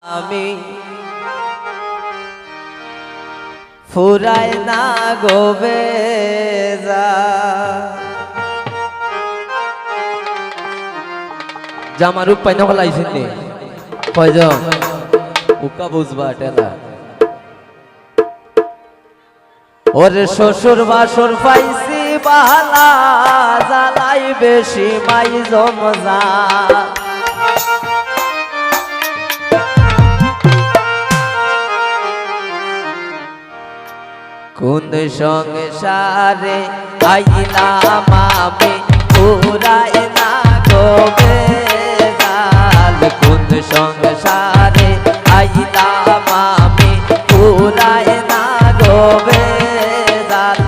আমি ফুরায় না গোবে জামার উপায় না হলাইছেন নি কয়জন উকা বুঝবা টেলা ওরে শ্বশুর বাসর পাইছি বালা জ্বালাই বেশি মাই জমজা কোন সংসারে আইলাম আমি পুরায় না গোবে জাল কোন সংসারে আইলাম আমি পুরায় না গোবে জাল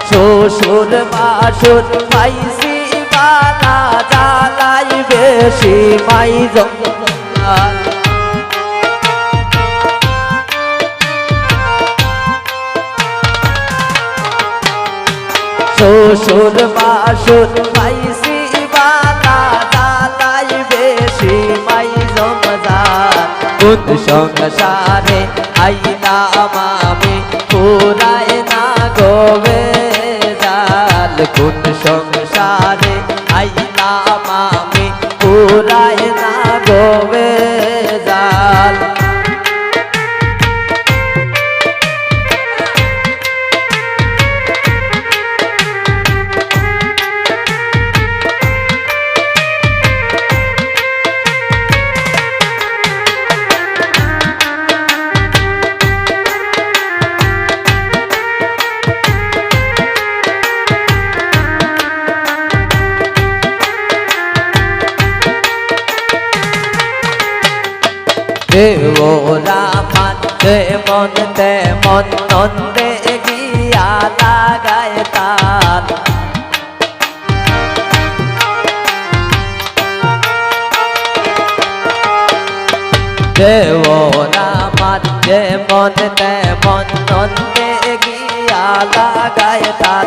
শ্বশুর বাসুর পাইছি বালা জ্বালাই বেশি মাই জমজাল শ্বশুর বাসুর পাইছি বালা জ্বালাই বেশি মাই জমজাল কোন সংসারে আইলাম আমি পুরায় না গোবে জাল কোন সংসারে আইলাম আমি পুরায় না গোবে জাল দেওরা মানতে মন তেমন নন্দে গিয়া লাগায় তাল দেওরা মানতে মন তেমন নন্দে গিয়া লাগায় তাল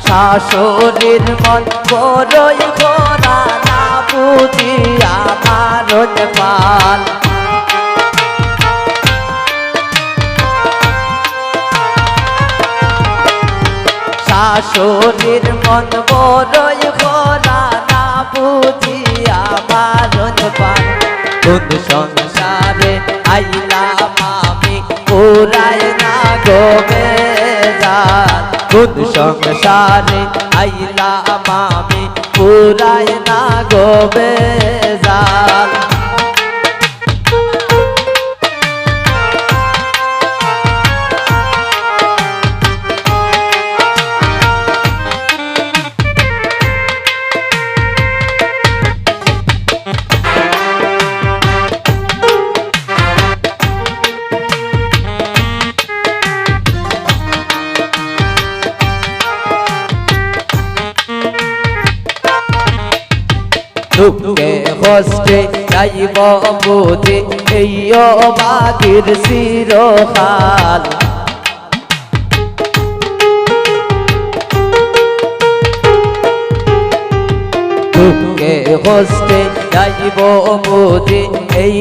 শাশুড়ির মন বড়ই খোরা না বুঝিয়া মারণ পাল শাশুড়ির মন বড়ই খোরা না বুঝিয়া মারণ পাল কোন সংসারে আইলাম আমি পুরায় না গোবে জাল কোন সংসারে আইলাম আমি পুরায় না গোবে জাল দুঃখে কষ্টে যাইব বুঝি এই বাগির চিরকাল দুঃখে কষ্টে যাইব বুঝি এই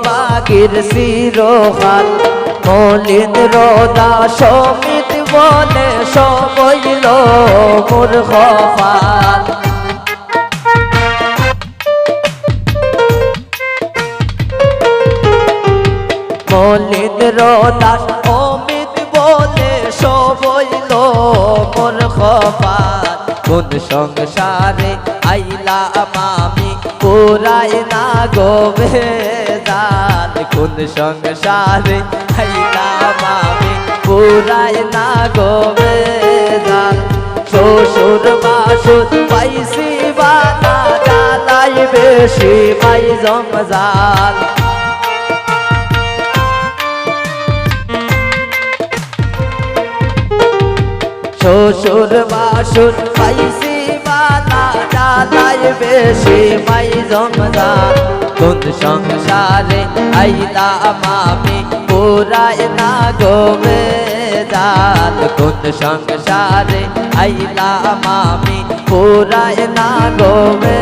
বাগির চিরকাল মলিন রোদা সমিত বলে সবইল মোর কপাল মলিন রোদাস অমিত বলে সবইল মোর কপাল কোন সংসারে আইলাম আমি পুরায় না গোবে জাল কোন সংসারে আইলাম আমি পুরায় না গোবে জাল শ্বশুর বাসুর পাইছি বালা জ্বালাই বেশি মাই জমজাল শ্বশুর বাসুর পাইছি বালা জ্বালাই বেশি মাই জমজাল কোন সংসারে আইলাম আমি পুরায় না গোবে জাল কোন সংসারে আইলাম আমি পুরায় না গোবে